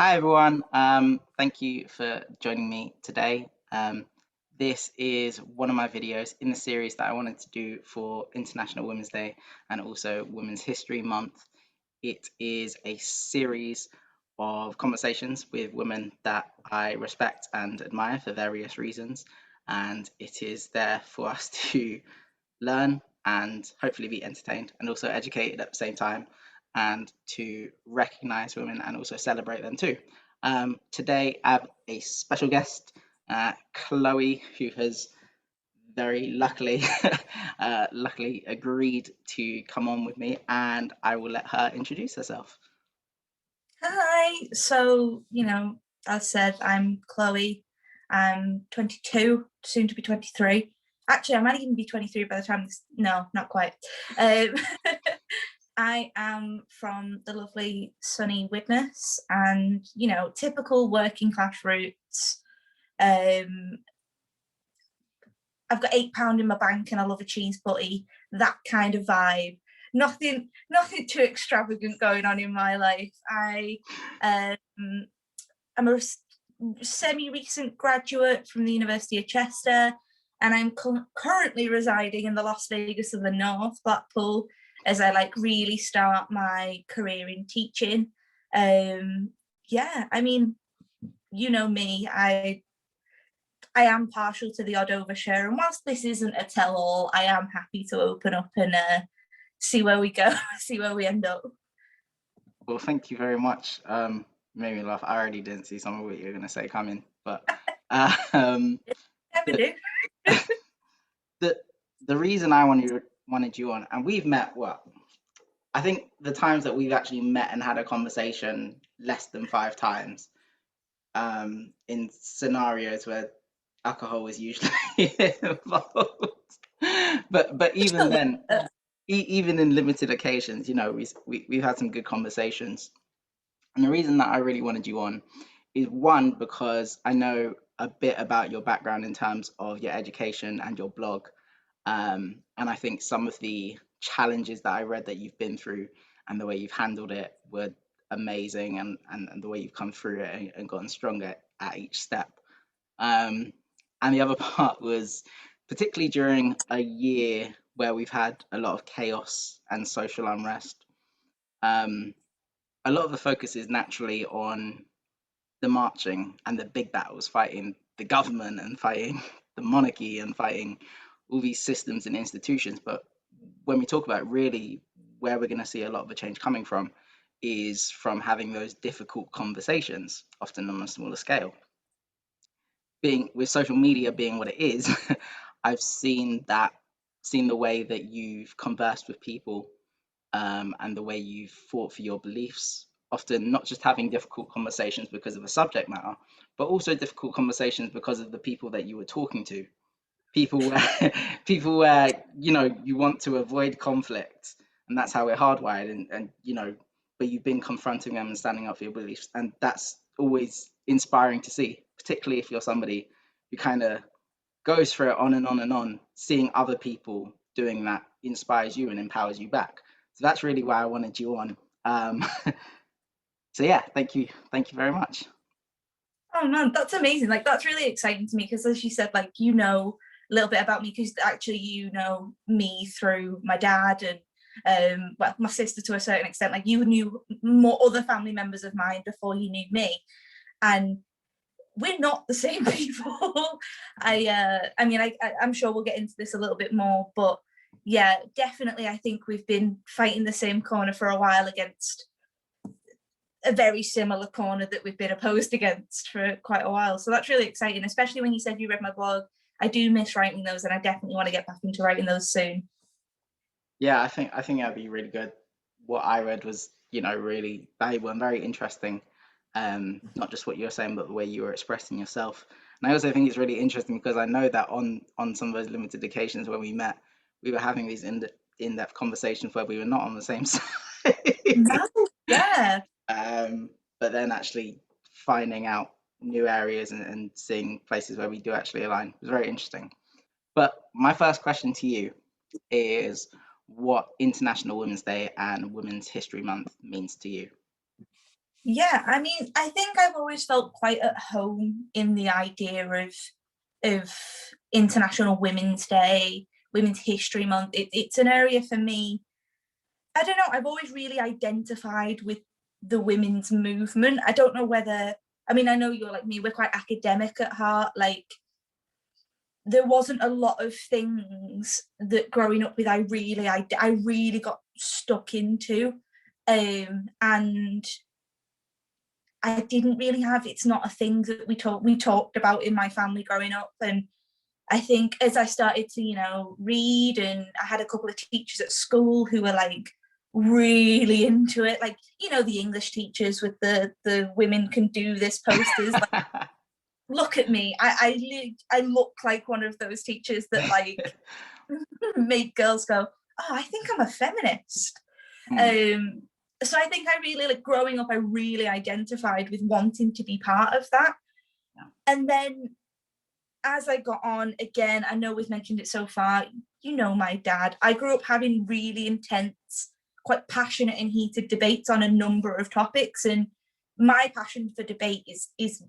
Hi everyone. Thank you for joining me today. This is one of my videos in the series that I wanted to do for International Women's Day and also Women's History Month. It is a series of conversations with women that I respect and admire for various reasons, and it is there for us to learn and hopefully be entertained and also educated at the same time, and to recognize women and also celebrate them too. Today, I have a special guest, Chloe, who has very luckily luckily agreed to come on with me, and I will let her introduce herself. Hi. As said, I'm Chloe. I'm 22, soon to be 23. Actually, I might even be 23 by the time this. No, not quite. Um, I am from the lovely sunny Widnes, and typical working class roots. Um, I've got £8 in my bank, and I love a cheese butty. That kind of vibe. Nothing too extravagant going on in my life. Um, I'm a semi-recent graduate from the University of Chester, and I'm currently residing in the Las Vegas of the North, Blackpool, as I really start my career in teaching. Yeah, I mean, you know me, I am partial to the odd overshare, and whilst this isn't a tell-all, I am happy to open up and see where we go, see where we end up. Well, thank you very much. Made me laugh. I already didn't see some of what you were going to say coming, but um, Never the, do. the the reason I wanted you on, and we've met what I think the times that we've actually met and had a conversation less than 5 times, in scenarios where alcohol is usually involved. But even then, even in limited occasions, we've had some good conversations. And the reason that I really wanted you on is one, because I know a bit about your background in terms of your education and your blog. And I think some of the challenges that I read that you've been through and the way you've handled it were amazing, and the way you've come through it and gotten stronger at each step. Um, and the other part was particularly during a year where we've had a lot of chaos and social unrest. Um, a lot of the focus is naturally on the marching and the big battles, fighting the government and fighting the monarchy and fighting all these systems and institutions. But when we talk about really where we're going to see a lot of the change coming from is from having those difficult conversations, often on a smaller scale. Being with social media being what it is, I've seen the way that you've conversed with people, and the way you've fought for your beliefs, often not just having difficult conversations because of a subject matter, but also difficult conversations because of the people that you were talking to. People where people where you want to avoid conflict, and that's how we're hardwired, and but you've been confronting them and standing up for your beliefs, and that's always inspiring to see, particularly if you're somebody who kind of goes for it on and on and on. Seeing other people doing that inspires you and empowers you back. So that's really why I wanted you on. Um, so yeah, thank you very much. Oh man, that's amazing. That's really exciting to me because, as you said, a little bit about me because actually you know me through my dad and well, my sister to a certain extent. Like, you knew more other family members of mine before you knew me, and we're not the same people. I'm sure we'll get into this a little bit more, but yeah, definitely. I think we've been fighting the same corner for a while against a very similar corner that we've been opposed against for quite a while. So that's really exciting, especially when you said you read my blog. I do miss writing those, and I definitely want to get back into writing those soon. Yeah, I think that'd be really good. What I read was, really valuable and very interesting. Not just what you were saying, but the way you were expressing yourself. And I also think it's really interesting because I know that on some of those limited occasions when we met, we were having these in-depth conversations where we were not on the same side. No, yeah. But then actually finding out new areas and seeing places where we do actually align was very interesting. But my first question to you is what International Women's Day and Women's History Month means to you. Yeah, I mean, I think I've always felt quite at home in the idea of International Women's Day, Women's History Month. It's an area for me. I don't know. I've always really identified with the women's movement. I don't know whether. I mean, I know you're like me. We're quite academic at heart. Like, there wasn't a lot of things that growing up with I really got stuck into, and I didn't really have. It's not a thing that we talked about in my family growing up. And I think as I started to, read, and I had a couple of teachers at school who were like really into it, like, the English teachers with the women can do this posters. Like, look at me. I look like one of those teachers that like make girls go, oh, I think I'm a feminist. Mm. So I think I really, like, growing up, I really identified with wanting to be part of that. Yeah. And then as I got on, again, I know we've mentioned it so far, my dad. I grew up having really intense, quite passionate and heated debates on a number of topics, and my passion for debate is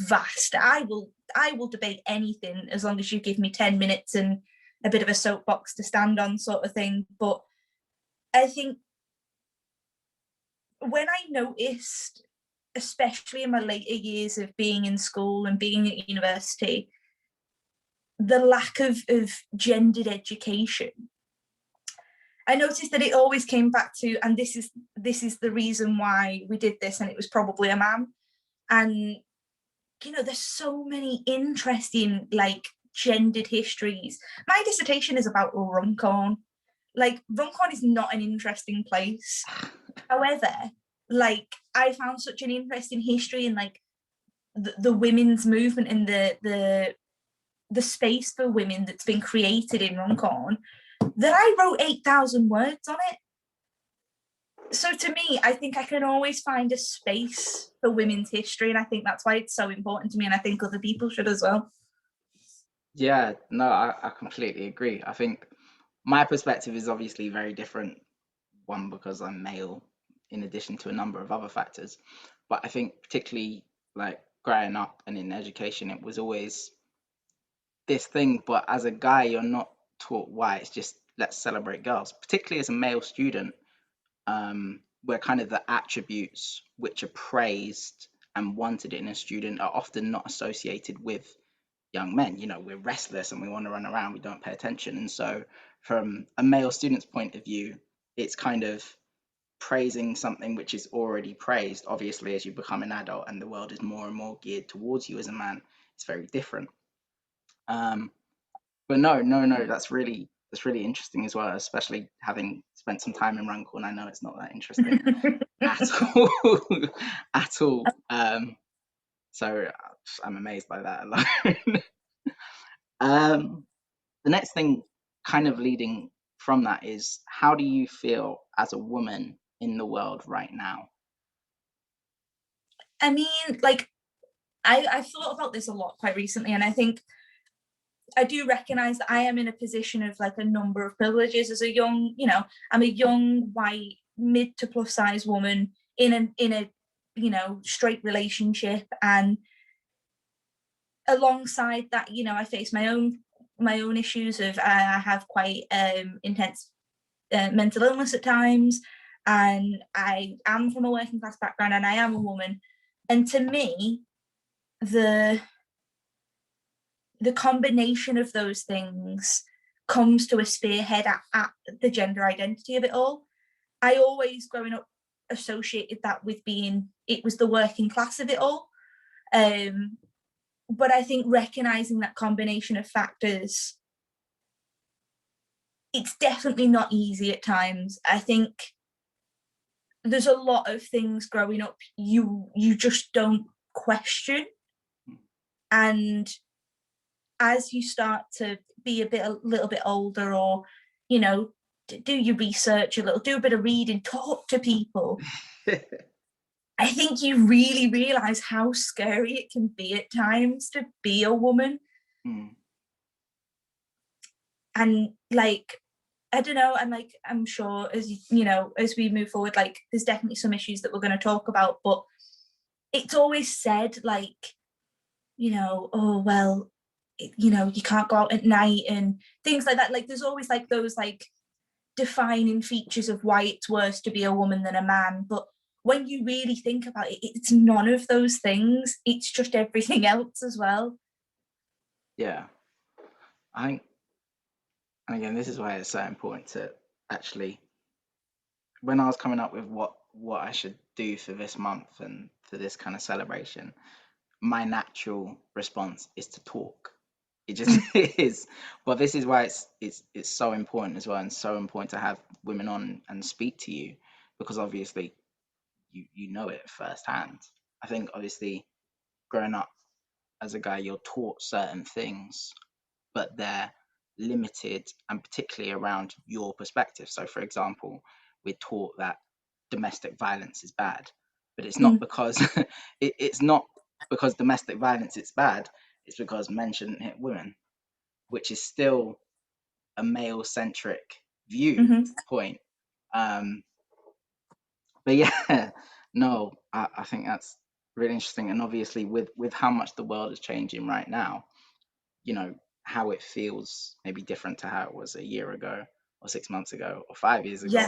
vast. I will debate anything as long as you give me 10 minutes and a bit of a soapbox to stand on, sort of thing. But I think when I noticed, especially in my later years of being in school and being at university, the lack of gendered education, I noticed that it always came back to, and this is the reason why we did this, and it was probably a man. And there's so many interesting, like, gendered histories. My dissertation is about Runcorn. Like, Runcorn is not an interesting place. However, like, I found such an interesting history in, like, the women's movement and the space for women that's been created in Runcorn, that I wrote 8,000 words on it. So to me, I think I can always find a space for women's history, and I think that's why it's so important to me, and I think other people should as well. Yeah, no, I completely agree. I think my perspective is obviously very different. One, because I'm male, in addition to a number of other factors. But I think particularly, like, growing up and in education, it was always this thing. But as a guy, you're not taught why. It's just, let's celebrate girls. Particularly as a male student, where kind of the attributes which are praised and wanted in a student are often not associated with young men. We're restless and we want to run around, we don't pay attention. And so from a male student's point of view, it's kind of praising something which is already praised. Obviously, as you become an adult and the world is more and more geared towards you as a man, it's very different. But no, that's really interesting as well, especially having spent some time in Runcorn. I know it's not that interesting at all. At all. So I'm amazed by that alone. The next thing, kind of leading from that, is how do you feel as a woman in the world right now? I mean, like, I've thought about this a lot quite recently, and I think I do recognize that I am in a position of, like, a number of privileges as a young, I'm a young, white, mid to plus size woman in a straight relationship, and alongside that, I face my own issues of, I have quite intense mental illness at times, and I am from a working class background, and I am a woman. And to me, the combination of those things comes to a spearhead at the gender identity of it all. I always, growing up, associated that with it was the working class of it all. But I think recognizing that combination of factors, it's definitely not easy at times. I think there's a lot of things growing up you just don't question, and as you start to be a little bit older, or do your research a little, do a bit of reading, talk to people, I think you really realize how scary it can be at times to be a woman. And, like, I don't know, and like I'm sure as you know, as we move forward, like there's definitely some issues that we're going to talk about, but it's always said like, you know, oh well, you know, you can't go out at night and things like that. Like there's always like those like defining features of why it's worse to be a woman than a man, but when you really think about it, it's none of those things. It's just everything else as well. Yeah, I think, and again, this is why it's so important to actually, when I was coming up with what I should do for this month and for this kind of celebration, my natural response is to talk. It just is. But this is why it's so important as well, and so important to have women on and speak to you, because obviously you know it firsthand. I think obviously growing up as a guy, you're taught certain things, but they're limited, and particularly around your perspective. So, for example, we're taught that domestic violence is bad, but it's not Mm, because it's not because domestic violence is bad. It's because men shouldn't hit women, which is still a male centric mm-hmm. viewpoint. Um, but yeah, no, I think that's really interesting, and obviously with how much the world is changing right now, you know, how it feels maybe different to how it was a year ago or 6 months ago or 5 years Yeah,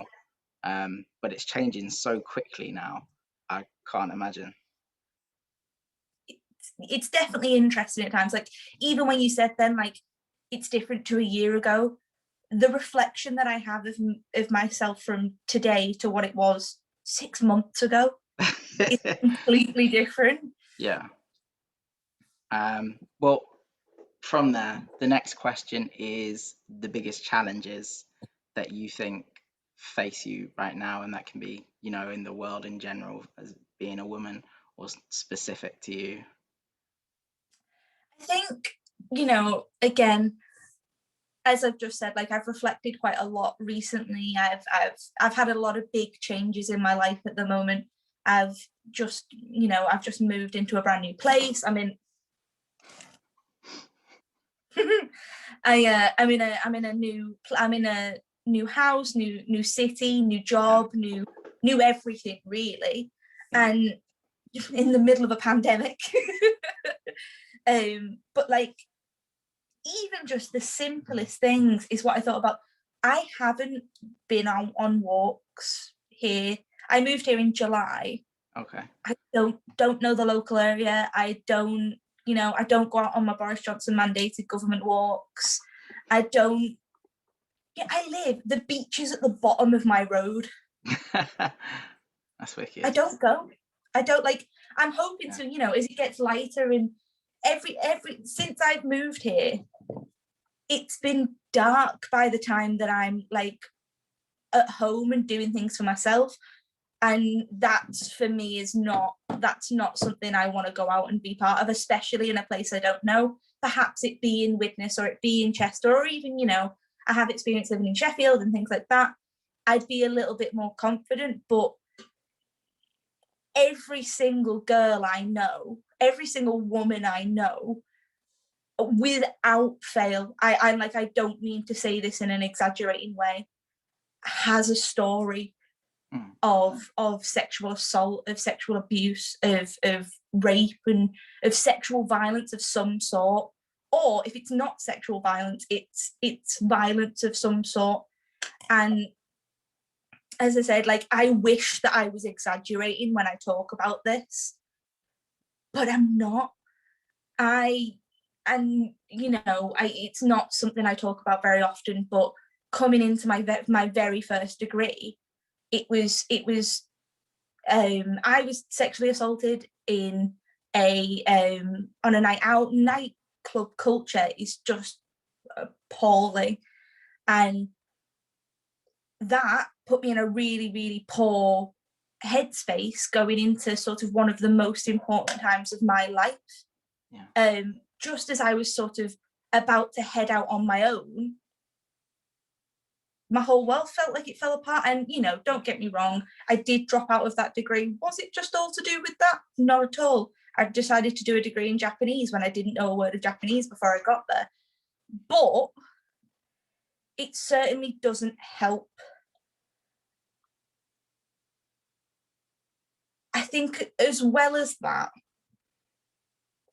ago. But it's changing so quickly now. I can't imagine. it's definitely interesting at times. Like even when you said then, like it's different to a year ago. The reflection that I have of myself from today to what it was 6 months ago is completely different. Yeah. Well, from there, the next question is the biggest challenges that you think face you right now, and that can be, you know, in the world in general as being a woman or specific to you. I think, you know, again, as I've just said, like I've reflected quite a lot recently. I've had a lot of big changes in my life at the moment. I've just, you know, I've just moved into a brand new place. I'm in I'm in a new house, new city, new Yeah, job, new everything really. yeah, And in the middle of a pandemic. But like even just the simplest things is what I thought about. I haven't been on walks here. I moved here in July. okay. I don't know the local area. I don't, you know, I don't go out on my Boris Johnson mandated government walks. I don't. Yeah, I live. The beach is at the bottom of my road. That's I wicked. don't go. I don't like. I'm hoping Yeah. to, you know, as it gets lighter and every since I've moved here, it's been dark by the time that I'm like at home and doing things for myself. And that for me is not that's not something I want to go out and be part of, especially in a place I don't know. Perhaps it be in Widnes or it be in Chester, or even, you know, I have experience living in Sheffield and things like that. I'd be a little bit more confident, but every single girl I know, every single woman I know, without fail, I'm like, I don't mean to say this in an exaggerating way, has a story Mm. of sexual assault, of sexual abuse, of rape, and of sexual violence of some sort. Or if it's not sexual violence, it's violence of some sort. And as I said, like I wish that I was exaggerating when I talk about this, but I'm not. I and you know, it's not something I talk about very often, but coming into my very first degree, it was I was sexually assaulted in a on a night out. Nightclub culture is just appalling, and that put me in a really really poor headspace going into sort of one of the most important times of my life. Yeah. Just as I was sort of about to head out on my own, my whole world felt like it fell apart. And, you know, don't get me wrong, I did drop out of that degree. Was it just all to do with that? Not at all. I decided to do a degree in Japanese when I didn't know a word of Japanese before I got there. But it certainly doesn't help. I think as well as that,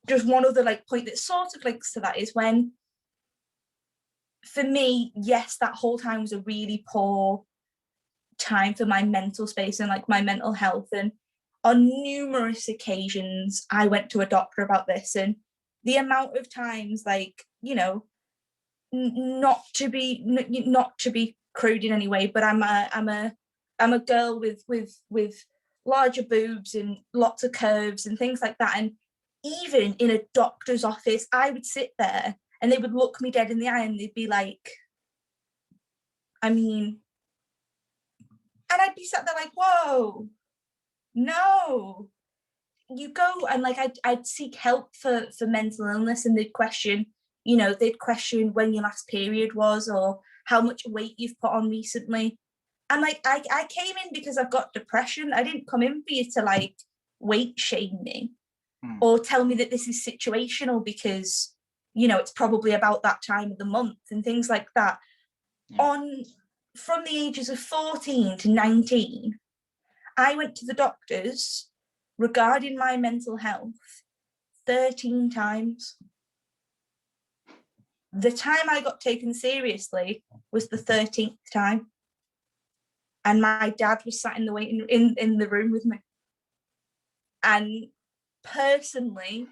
just one other like point that sort of links to that is when, for me, yes, that whole time was a really poor time for my mental space and like my mental health. And on numerous occasions, I went to a doctor about this, and the amount of times, like, you know, not to be crude in any way, but I'm a girl with larger boobs and lots of curves and things like that. And even in a doctor's office, I would sit there and they would look me dead in the eye and they'd be like, I mean, and I'd be sat there like, whoa, no. You go and like I'd seek help for mental illness, and they'd question, you know, they'd question when your last period was or how much weight you've put on recently. And like I came in because I've got depression. I didn't come in for you to like weight shame me or tell me that this is situational because, you know, it's probably about that time of the month and things like that. On from the ages of 14 to 19, I went to the doctors regarding my mental health 13 times. The time I got taken seriously was the 13th time. And my dad was sat in the waiting in the room with me. And personally,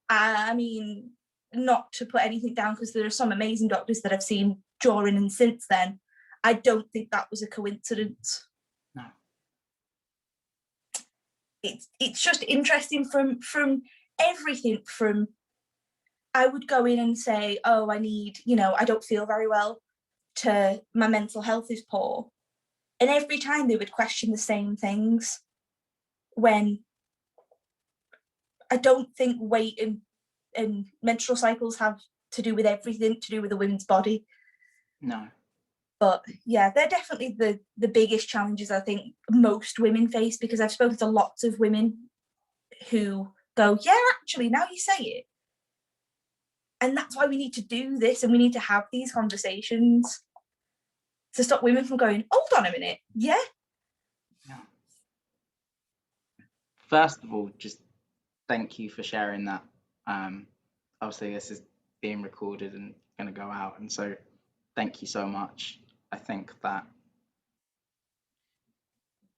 I mean, not to put anything down because there are some amazing doctors that I've seen during and since then, I don't think that was a coincidence. No. It's just interesting from everything from, I would go in and say, oh, I need, you know, I don't feel very well, to my mental health is poor. And every time they would question the same things, when I don't think weight and menstrual cycles have to do with everything to do with a woman's body. No. But yeah, they're definitely the biggest challenges I think most women face, because I've spoken to lots of women who go, yeah, actually, now you say it. And that's why we need to do this, and we need to have these conversations to stop women from going, hold on a minute, yeah? First of all, just thank you for sharing that. Obviously, this is being recorded and going to go out, and so thank you so much. I think that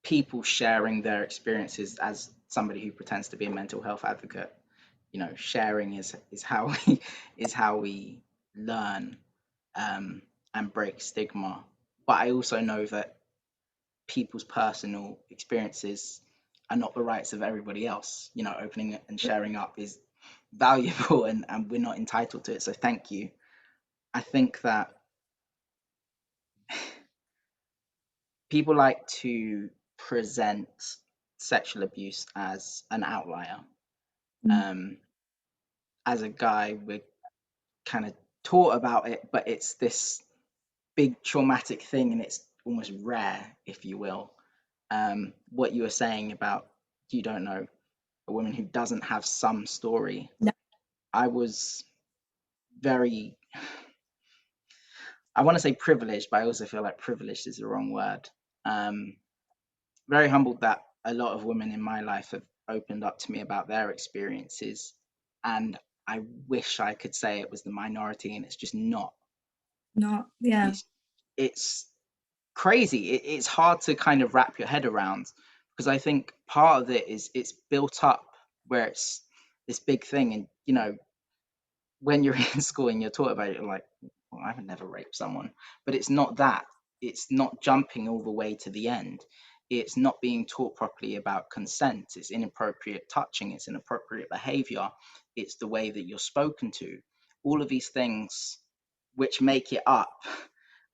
people sharing their experiences, as somebody who pretends to be a mental health advocate, you know, sharing is how we learn and break stigma. But I also know that people's personal experiences are not the rights of everybody else. You know, opening and sharing up is valuable, and we're not entitled to it. So thank you. I think that people like to present sexual abuse as an outlier. As a guy, we're kind of taught about it, but it's this big traumatic thing, and it's almost rare, if you will. What you were saying about, you don't know a woman who doesn't have some story. No. I was very, I want to say privileged, but I also feel like privileged is the wrong word. Very humbled that a lot of women in my life have opened up to me about their experiences, and I wish I could say it was the minority, and it's just not. Yeah. It's crazy. It's hard to kind of wrap your head around, because I think part of it is it's built up where it's this big thing, and you know, when you're in school and you're taught about it, you're like, well, I would never rape someone. But it's not that. It's not jumping all the way to the end. It's not being taught properly about consent. It's inappropriate touching. It's inappropriate behavior. It's the way that you're spoken to. All of these things which make it up.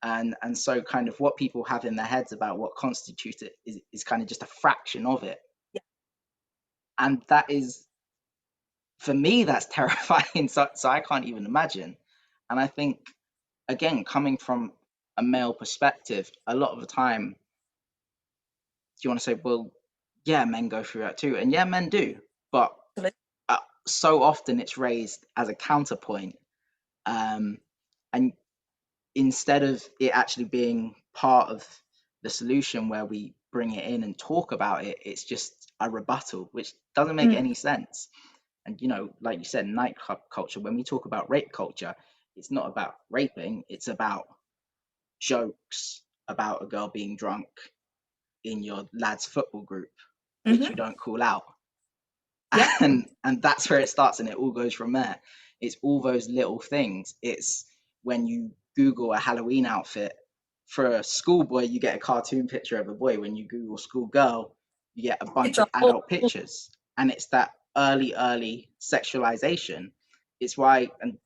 And so kind of what people have in their heads about what constitutes it is kind of just a fraction of it. Yeah. And that is, for me, that's terrifying. So I can't even imagine. And I think, again, coming from a male perspective, a lot of the time, you want to say, well, yeah, men go through that too. And yeah, men do. But so often it's raised as a counterpoint. And instead of it actually being part of the solution where we bring it in and talk about it, it's just a rebuttal, which doesn't make Mm. any sense. And like you said, nightclub culture, when we talk about rape culture, it's not about raping, it's about jokes about a girl being drunk in your lads football group, which you Hmm. don't call out. Yeah. And that's where it starts, and it all goes from there. It's all those little things. It's when you Google a Halloween outfit for a schoolboy, you get a cartoon picture of a boy. When you Google schoolgirl, you get a It's bunch a of whole. adult pictures, and it's that early sexualization. It's why, and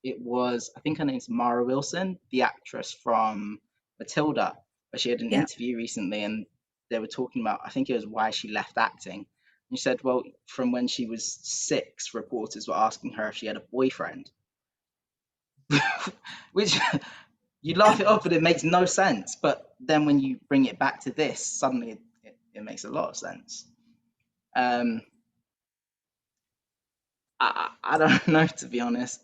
it was, I think her name's Mara Wilson, the actress from Matilda, but she had an Yeah. interview recently, and they were talking about, I think it was why she left acting. You said, well, from when she was 6, reporters were asking her if she had a boyfriend, which you laugh it off, but it makes no sense. But then when you bring it back to this, suddenly it makes a lot of sense. Um, I don't know, to be honest.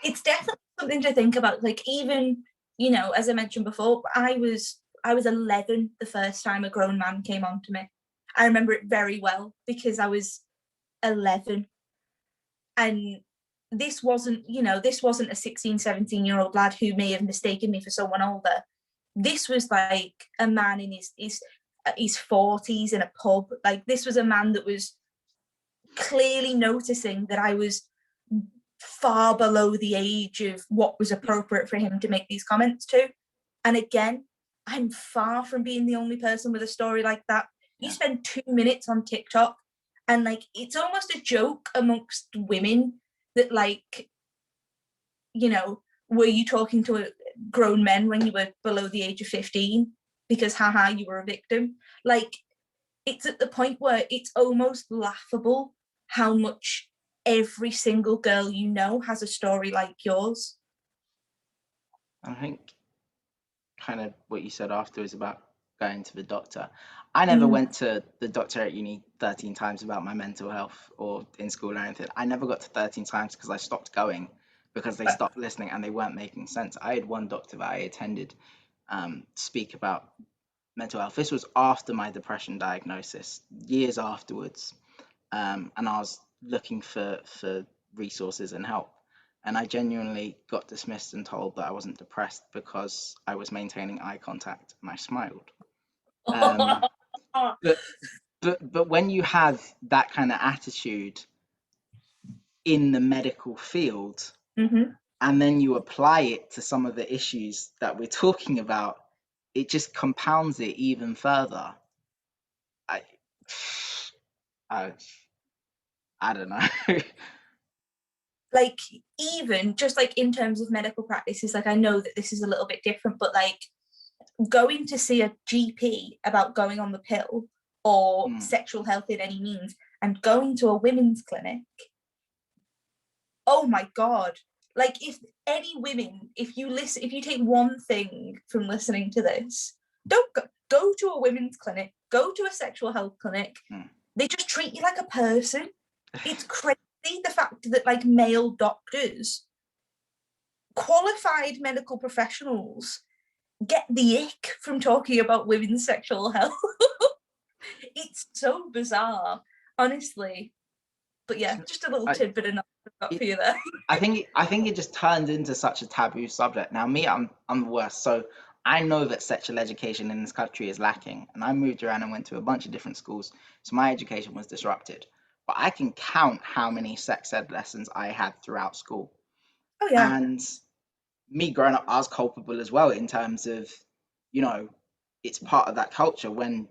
It's definitely something to think about. Like, even, as I mentioned before, I was 11 the first time a grown man came on to me. I remember it very well because I was 11, and this wasn't a 16, 17-year-old lad who may have mistaken me for someone older. This was like a man in his 40s in a pub. Like, this was a man that was clearly noticing that I was far below the age of what was Yeah, appropriate for him to make these comments to. And again, I'm far from being the only person with a story like that. You yeah. spend 2 minutes on TikTok, and like, it's almost a joke amongst women that, like, were you talking to grown men when you were below the age of 15? Because haha, you were a victim. Like, it's at the point where it's almost laughable how much every single girl has a story like yours. I think kind of what you said afterwards about going to the doctor. I never Mm. went to the doctor at uni 13 times about my mental health or in school or anything. I never got to 13 times because I stopped going because they But stopped listening and they weren't making sense. I had one doctor that I attended speak about mental health. This was after my depression diagnosis, years afterwards, and I was looking for resources and help. And I genuinely got dismissed and told that I wasn't depressed because I was maintaining eye contact and I smiled. Um, but but when you have that kind of attitude in the medical field, Mhm. and then you apply it to some of the issues that we're talking about, it just compounds it even further. I I, I don't know. Like, even just like in terms of medical practices, like, I know that this is a little bit different, but like, going to see a GP about going on the pill or Mm, sexual health in any means, and going to a women's clinic, oh my god. Like, if any women, if you take one thing from listening to this, don't go to a women's clinic, go to a sexual health clinic. mm. They just treat you like a person. It's crazy, the fact that, like, male doctors, qualified medical professionals, get the ick from talking about women's sexual health. It's so bizarre, honestly. But yeah, just a little I, tidbit of knowledge I've got it, for you there. I think it just turns into such a taboo subject. Now, me, I'm the worst. So I know that sexual education in this country is lacking, and I moved around and went to a bunch of different schools, so my education was disrupted. But I can count how many sex ed lessons I had throughout school, Oh yeah. and me growing up, I was culpable as well in terms of, you know, it's part of that culture when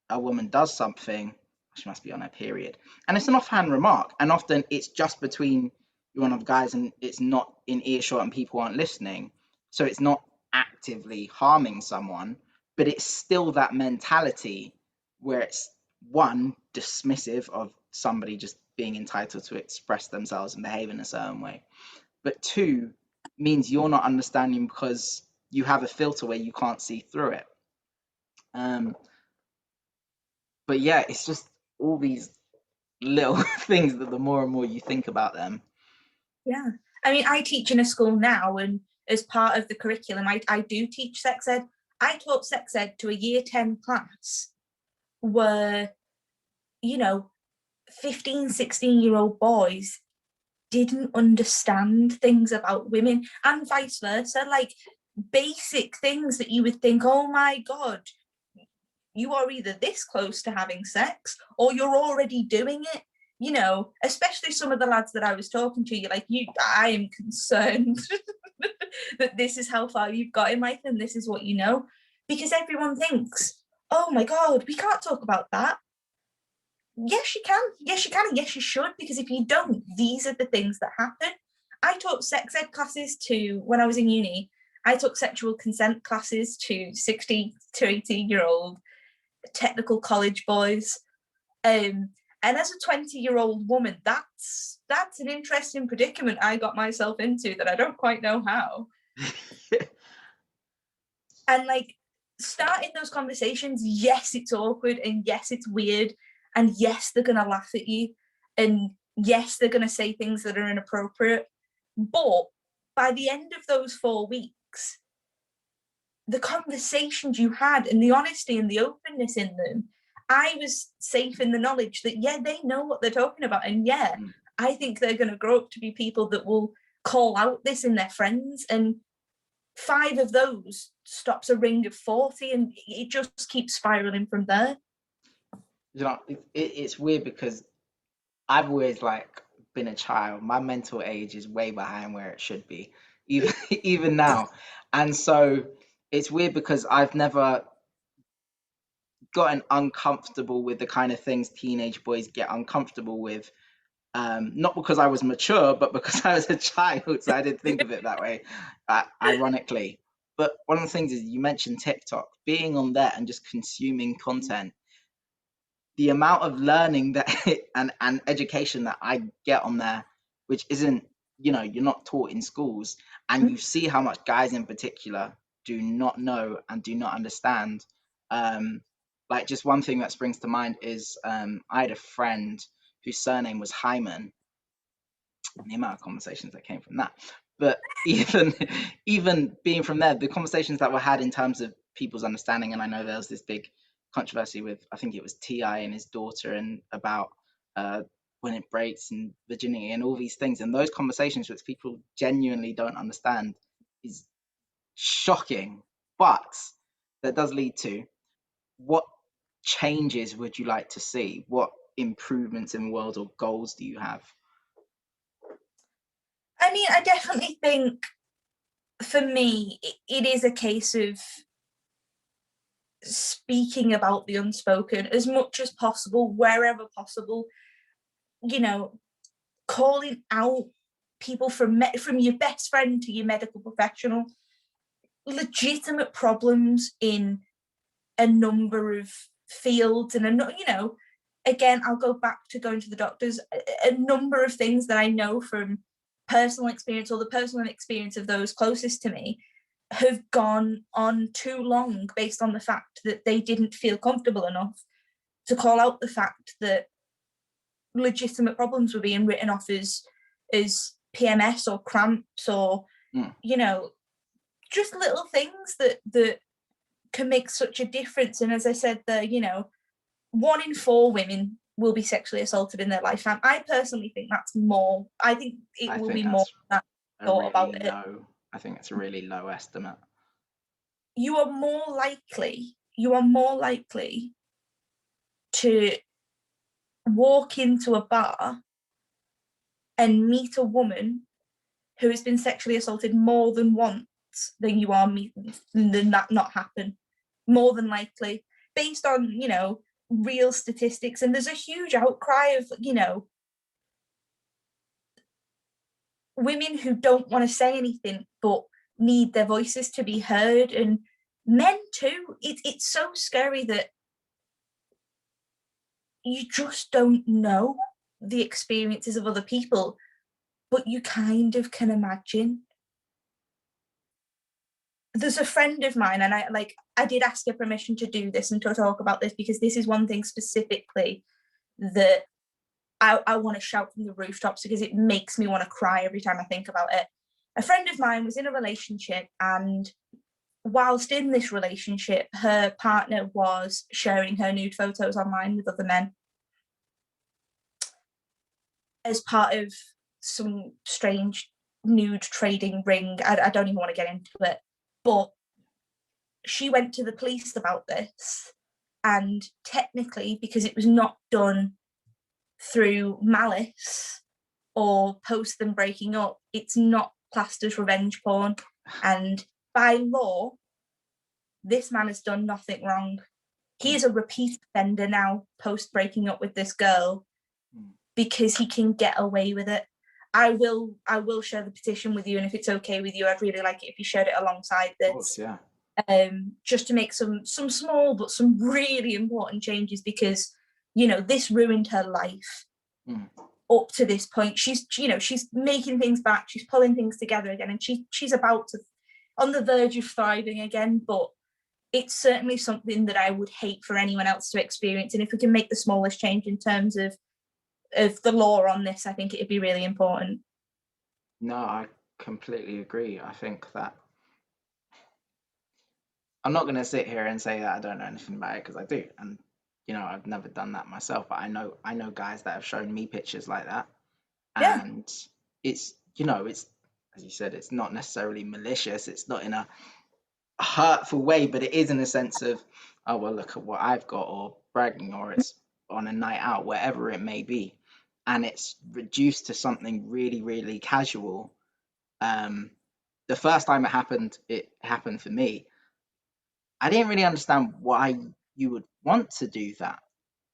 a woman does something, she must be on her period. And it's an offhand remark. And often it's just between you and other guys and it's not in earshot and people aren't listening. So it's not actively harming someone, but it's still that mentality where it's one, dismissive of somebody just being entitled to express themselves and behave in a certain way, but two means you're not understanding because you have a filter where you can't see through it. Um, but yeah, it's just all these little things that the more and more you think about them. Yeah. I mean, I teach in a school now, and as part of the curriculum, I do teach sex ed. I taught sex ed to a year 10 class where, 15, 16-year-old boys didn't understand things about women, and vice versa. Like, basic things that you would think, oh my God, you are either this close to having sex or you're already doing it. Especially some of the lads that I was talking to, you're like, I am concerned that this is how far you've got in life and this is what you know. Because everyone thinks, oh my God, we can't talk about that. Yes, you can. Yes, you can. And yes, you should. Because if you don't, these are the things that happen. I taught sex ed classes when I was in uni, I took sexual consent classes to 60 to 18-year-old technical college boys. And as a 20-year-old woman, that's an interesting predicament I got myself into that I don't quite know how. And like, starting those conversations, yes, it's awkward, and yes, it's weird, and yes, they're gonna laugh at you, and yes, they're gonna say things that are inappropriate. But by the end of those 4 weeks, the conversations you had and the honesty and the openness in them, I was safe in the knowledge that, yeah, they know what they're talking about. And yeah, I think they're going to grow up to be people that will call out this in their friends. And 5 of those stops a ring of 40, and it just keeps spiraling from there. It's weird because I've always been a child. My mental age is way behind where it should be, even now. And so it's weird because I've never gotten uncomfortable with the kind of things teenage boys get uncomfortable with. Not because I was mature, but because I was a child, so I didn't think of it that way, ironically. But one of the things is, you mentioned TikTok, being on there and just consuming content. The amount of learning that and education that I get on there, which isn't, you're not taught in schools, and you see how much guys in particular do not know and do not understand. Just one thing that springs to mind is, I had a friend whose surname was Hyman, and the amount of conversations that came from that. But even being from there, the conversations that were had in terms of people's understanding, and I know there was this big controversy with, I think it was T.I. and his daughter, and about when it breaks and virginity and all these things, and those conversations which people genuinely don't understand is shocking. But that does lead to, what changes would you like to see? What improvements in the world or goals do you have? I mean, I definitely think for me, it is a case of speaking about the unspoken as much as possible, wherever possible. Calling out people from your best friend to your medical professional, legitimate problems in a number of fields, and again, I'll go back to going to the doctors. A number of things that I know from personal experience, or the personal experience of those closest to me, have gone on too long based on the fact that they didn't feel comfortable enough to call out the fact that legitimate problems were being written off as PMS or cramps, or just little things that can make such a difference. And as I said, 1 in 4 women will be sexually assaulted in their lifetime. I personally think that's more. I think it will be more than that. Thought about it. I think it's a really low estimate. You are more likely to walk into a bar and meet a woman who has been sexually assaulted more than once than you are than that not happen. More than likely, based on real statistics. And there's a huge outcry of women who don't want to say anything but need their voices to be heard, and men too. It's so scary that you just don't know the experiences of other people, but you kind of can imagine. There's a friend of mine, and I did ask her permission to do this and to talk about this, because this is one thing specifically that I want to shout from the rooftops because it makes me want to cry every time I think about it. A friend of mine was in a relationship, and whilst in this relationship, her partner was sharing her nude photos online with other men as part of some strange nude trading ring. I don't even want to get into it, but she went to the police about this, and technically, because it was not done through malice or post them breaking up, it's not classed as revenge porn. And by law, this man has done nothing wrong. He is a repeat offender now, post breaking up with this girl, because he can get away with it. I will share the petition with you, and if it's okay with you, I'd really like it if you shared it alongside this. Of course, yeah. Just to make some small but some really important changes, because this ruined her life. Up to this point, she's making things back, she's pulling things together again, and she's about to, on the verge of thriving again. But it's certainly something that I would hate for anyone else to experience. And if we can make the smallest change in terms of the law on this, I think it'd be really important. No, I completely agree. I think that I'm not going to sit here and say that I don't know anything about it, because I do, and I've never done that myself. But I know guys that have shown me pictures like that, and it's it's, as you said, it's not necessarily malicious. It's not in a hurtful way, but it is in a sense of, oh well, look at what I've got, or bragging, or it's on a night out, whatever it may be, and it's reduced to something really, really casual. The first time it happened for me. I didn't really understand why you would want to do that,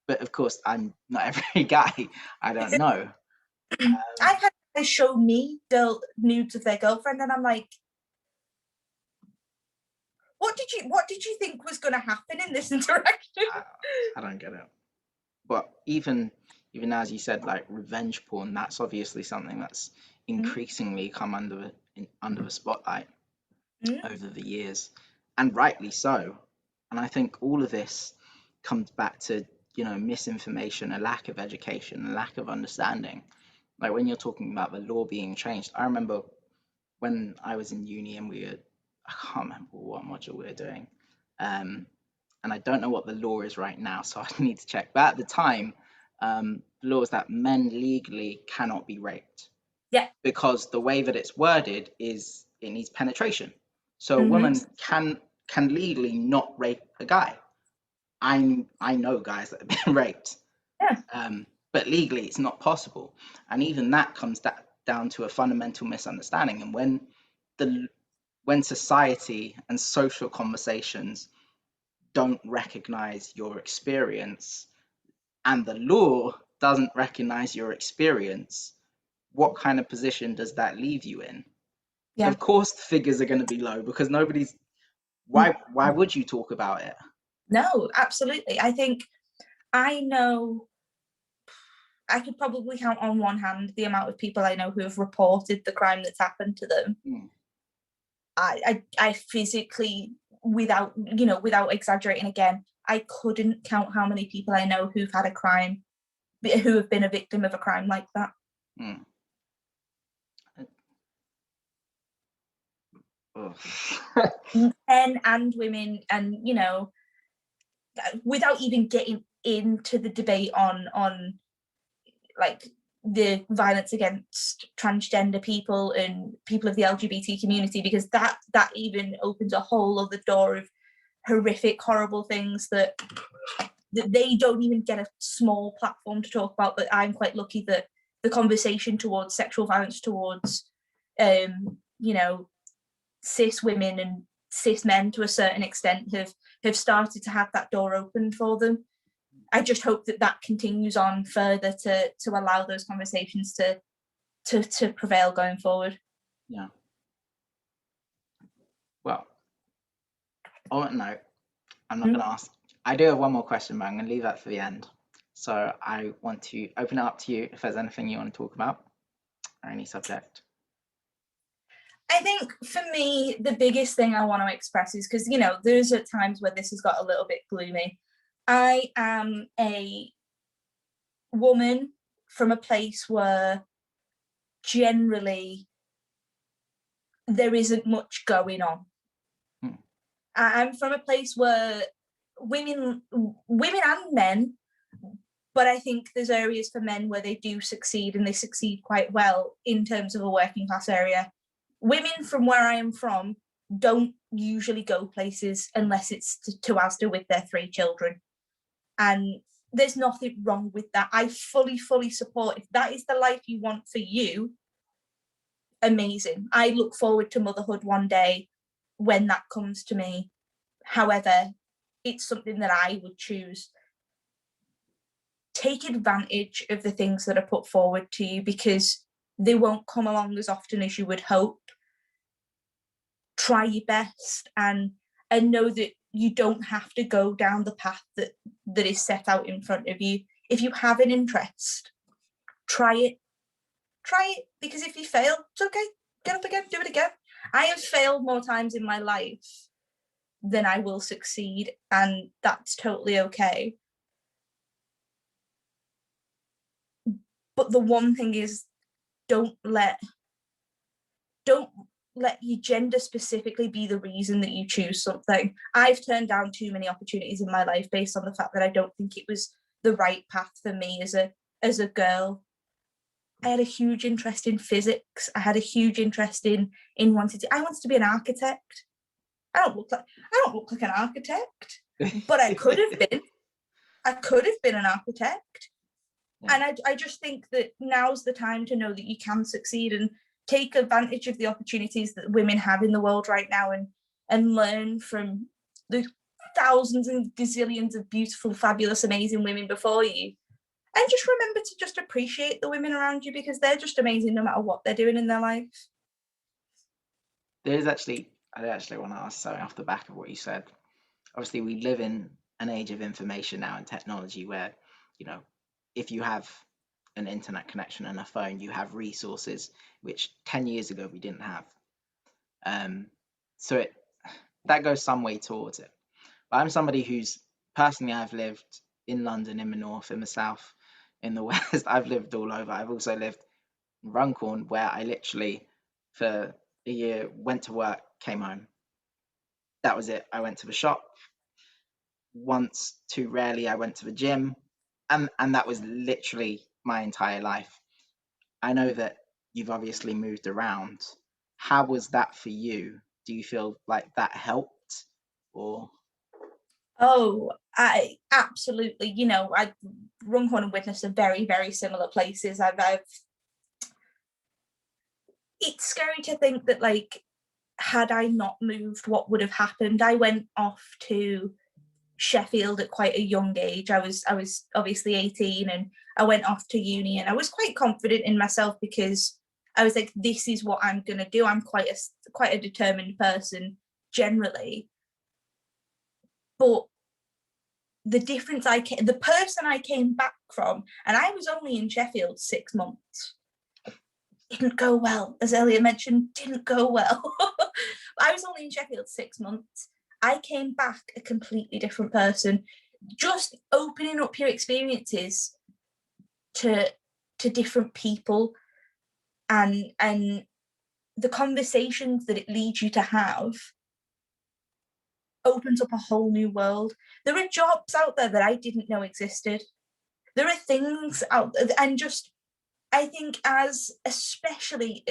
but of course, I'm not every guy. I don't know. I've had guys show me nudes of their girlfriend, and I'm like, what did you think was going to happen in this interaction? I don't get it. But even as you said, like revenge porn, that's obviously something that's increasingly come under the spotlight over the years, and rightly so. And I think all of this comes back to misinformation, a lack of education, a lack of understanding. Like when you're talking about the law being changed, I remember when I was in uni and I can't remember what module we were doing, and I don't know what the law is right now, so I need to check. But at the time, the law is that men legally cannot be raped. Yeah. Because the way that it's worded is it needs penetration. So a woman can legally not rape a guy. I know guys that have been raped. Yeah. But legally it's not possible. And even that comes down to a fundamental misunderstanding. And when society and social conversations don't recognize your experience, and the law doesn't recognize your experience, what kind of position does that leave you in? Yeah. Of course the figures are going to be low, because why would you talk about it? No, absolutely. I think I could probably count on one hand the amount of people I know who have reported the crime that's happened to them. I physically, without exaggerating again, I couldn't count how many people I know who've had a crime, who have been a victim of a crime like that. Men and women, and without even getting into the debate on like the violence against transgender people and people of the LGBT community, because that even opens a whole other door of horrific, horrible things that they don't even get a small platform to talk about. But I'm quite lucky that the conversation towards sexual violence towards cis women and cis men to a certain extent have started to have that door open for them. I just hope that continues on further to allow those conversations to prevail going forward. Yeah. Well, on that note, I'm not going to ask. I do have one more question, but I'm going to leave that for the end. So I want to open it up to you if there's anything you want to talk about or any subject. I think for me, the biggest thing I want to express is, because, there's at times where this has got a little bit gloomy. I am a woman from a place where generally there isn't much going on. I'm from a place where women and men, but I think there's areas for men where they do succeed, and they succeed quite well in terms of a working class area. Women from where I am from don't usually go places unless it's to Asda with their 3 children. And there's nothing wrong with that. I fully support. If that is the life you want for you, amazing. I look forward to motherhood one day when that comes to me. However, it's something that I would choose. Take advantage of the things that are put forward to you, because they won't come along as often as you would hope. Try your best and know that you don't have to go down the path that is set out in front of you. If you have an interest, try it, because if you fail, it's okay. Get up again, do it again. I have failed more times in my life than I will succeed, and that's totally okay. But the one thing is, don't let your gender specifically be the reason that you choose something. I've turned down too many opportunities in my life based on the fact that I don't think it was the right path for me as a girl. I had a huge interest in physics. I had a huge interest in I wanted to be an architect. I don't look like an architect, but I could have been. I could have been an architect. Yeah. And I just think that now's the time to know that you can succeed and take advantage of the opportunities that women have in the world right now, and learn from the thousands and gazillions of beautiful, fabulous, amazing women before you. And just remember to just appreciate the women around you, because they're just amazing no matter what they're doing in their life. I actually want to ask something off the back of what you said. Obviously, we live in an age of information now and technology where, if you have an internet connection and a phone, you have resources which 10 years ago we didn't have. So that goes some way towards it. But I'm somebody who's personally, I've lived in London, in the north, in the south, in the west. I've lived all over. I've also lived in Runcorn, where I literally for a year went to work, came home. That was it. I went to the shop once, too rarely I went to the gym, and that was literally my entire life. I know that you've obviously moved around. How was that for you? Do you feel like that helped, or? Oh, I absolutely. I Runcorn and Widnes are very, very similar places. I've it's scary to think that, like, had I not moved, what would have happened? I went off to Sheffield at quite a young age. I was obviously 18, and I went off to uni, and I was quite confident in myself because I was like, this is what I'm gonna do. I'm quite a determined person generally. But the difference the person I came back from, and I was only in Sheffield 6 months, didn't go well. As Elliot mentioned, didn't go well. I was only in Sheffield 6 months. I came back a completely different person. Just opening up your experiences to different people, and the conversations that it leads you to have opens up a whole new world. There are jobs out there that I didn't know existed. There are things out there, and just, I think, as especially,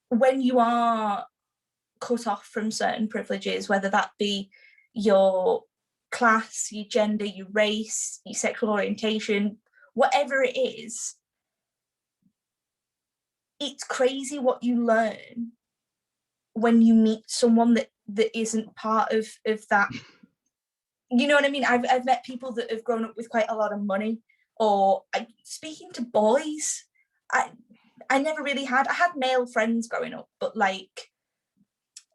when you are cut off from certain privileges, whether that be your class, your gender, your race, your sexual orientation, whatever it is, it's crazy what you learn when you meet someone that isn't part of that. You know what I mean? I've met people that have grown up with quite a lot of money, or speaking to boys, I never really had. I had male friends growing up, but like,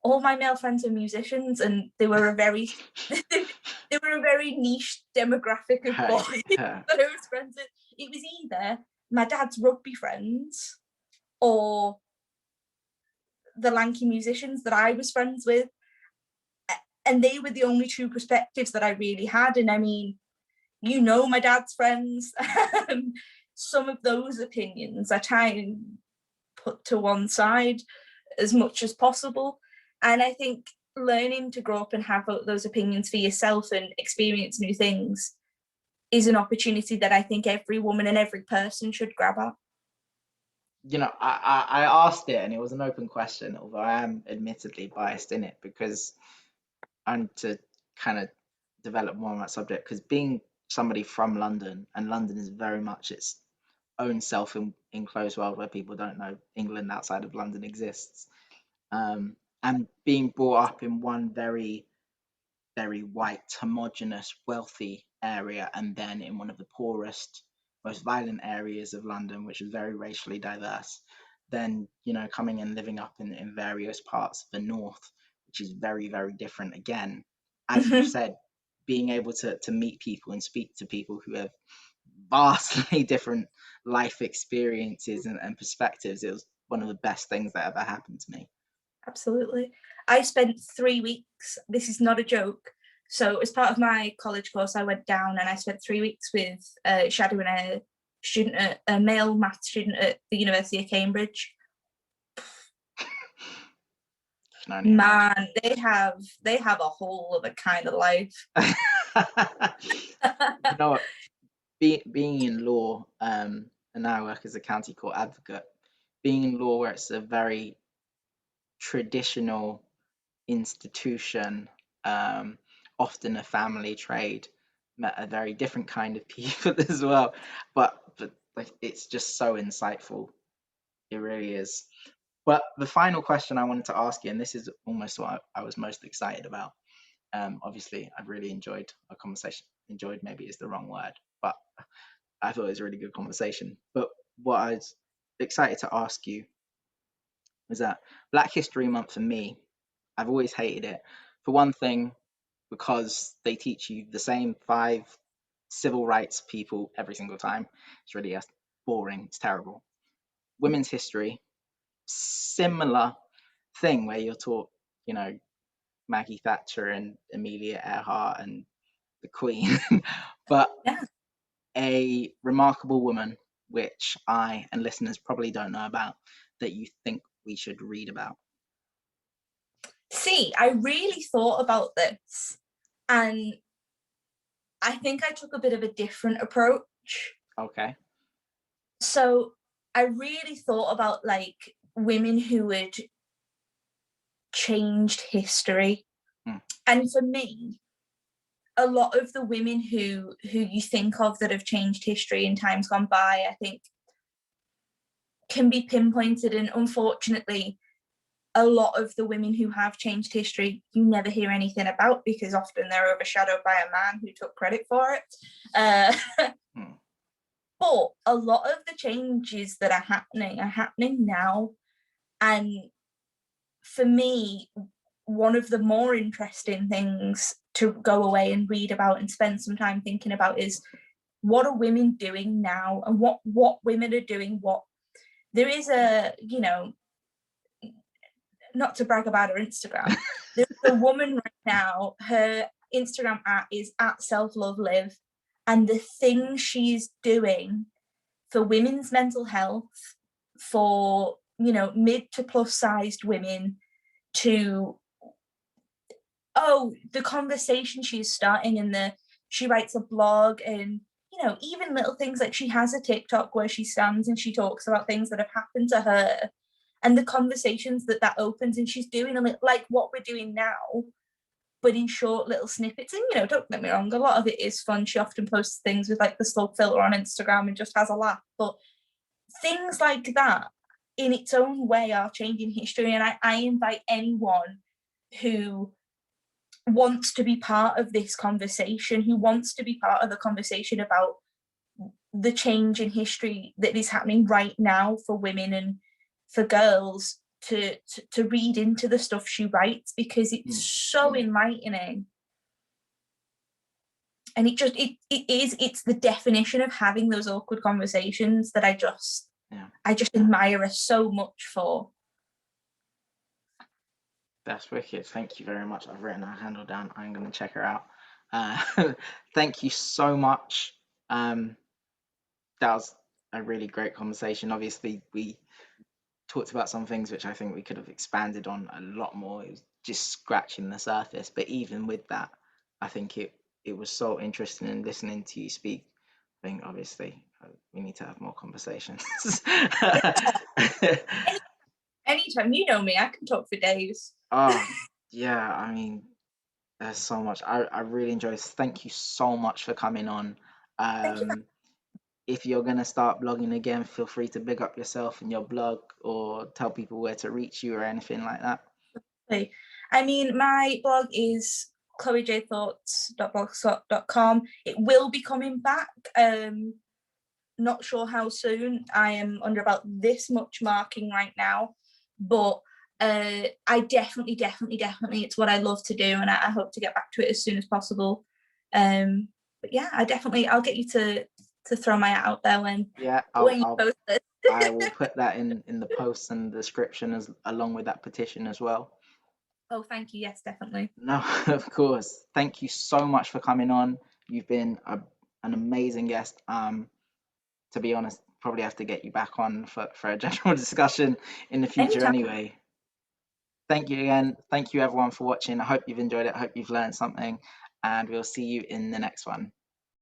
all my male friends are musicians, and they were a very they were a very niche demographic of boys that I was friends with. It was either my dad's rugby friends or the lanky musicians that I was friends with, and they were the only two perspectives that I really had. And I mean, you know, my dad's friends. Some of those opinions I try and put to one side as much as possible. And I think learning to grow up and have those opinions for yourself and experience new things is an opportunity that I think every woman and every person should grab at. You know, I asked it and it was an open question, although I am admittedly biased in it because I'm to kind of develop more on that subject, because being somebody from London, and London is very much its own self enclosed world where people don't know England outside of London exists. And being brought up in one very white, homogenous, wealthy area, and then in one of the poorest, most violent areas of London, which is very racially diverse. Then, you know, coming and living up in various parts of the north, which is very different again. As you said, being able to meet people and speak to people who have vastly different life experiences and perspectives, it was one of the best things that ever happened to me. Absolutely. I spent 3 weeks, this is not a joke. So as part of my college course, I went down and I spent 3 weeks with shadowing a male maths student at the University of Cambridge. Man, they have a whole other kind of life. You know what? Being in law, and now I work as a county court advocate, being in law where it's a very traditional institution, often a family trade, met a very different kind of people as well. But like, it's just so insightful. It really is. But the final question I wanted to ask you, and this is almost what I was most excited about. Obviously, I've really enjoyed our conversation. Enjoyed maybe is the wrong word, but I thought it was a really good conversation. But what I was excited to ask you was that Black History Month for me, I've always hated it. For one thing, because they teach you the same 5 civil rights people every single time. It's really boring. It's terrible. Women's history, similar thing where you're taught, you know, Maggie Thatcher and Amelia Earhart and the Queen, but Yeah. a remarkable woman, which I and listeners probably don't know about, that you think we should read about. See, I really thought about this, and I think I took a bit of a different approach. Okay. So I really thought about like women who had changed history. Hmm. And for me, a lot of the women who you think of that have changed history in times gone by, I think, can be pinpointed. And unfortunately, a lot of the women who have changed history, you never hear anything about because often they're overshadowed by a man who took credit for it. But a lot of the changes that are happening now. And for me, one of the more interesting things to go away and read about and spend some time thinking about is what are women doing now, and what women are doing. What there is a, you know, not to brag about her Instagram, there's a woman right now, her Instagram is at self love live, and the things she's doing for women's mental health, for, you know, mid to plus sized women, to the conversation she's starting, and she writes a blog, and, you know, even little things like she has a TikTok where she stands and she talks about things that have happened to her, and the conversations that opens, and she's doing a little like what we're doing now, but in short little snippets. And, you know, don't get me wrong, a lot of it is fun. She often posts things with like the slug filter on Instagram and just has a laugh, but things like that in its own way are changing history. And I invite anyone who wants to be part of this conversation, who wants to be part of the conversation about the change in history that is happening right now for women and for girls, to read into the stuff she writes, because it's so enlightening. And it's the definition of having those awkward conversations that I just admire her so much for. That's wicked. Thank you very much. I've written her handle down. I'm going to check her out. Uh, thank you so much. Um, that was a really great conversation. Obviously, we talked about some things which I think we could have expanded on a lot more. It was just scratching the surface. But even with that, I think it was so interesting in listening to you speak. I think obviously we need to have more conversations. Any, anytime, you know me, I can talk for days. Oh, yeah, I mean, there's so much. I really enjoy this. Thank you so much for coming on. Thank you. Um, if you're gonna start blogging again, feel free to big up yourself and your blog or tell people where to reach you or anything like that. I mean, my blog is chloejthoughts.blogspot.com. It will be coming back. Not sure how soon. I am under about this much marking right now, but I definitely, it's what I love to do, and I hope to get back to it as soon as possible. But yeah, I'll get you to throw my out there when Yeah, you post it. I will put that in the post and the description as along with that petition as well. Oh, thank you. Yes, definitely. No, of course. Thank you so much for coming on. You've been an amazing guest. To be honest, probably have to get you back on for a general discussion in the future Anytime. anyway. Thank you again. Thank you everyone for watching. I hope you've enjoyed it. I hope you've learned something, and we'll see you in the next one.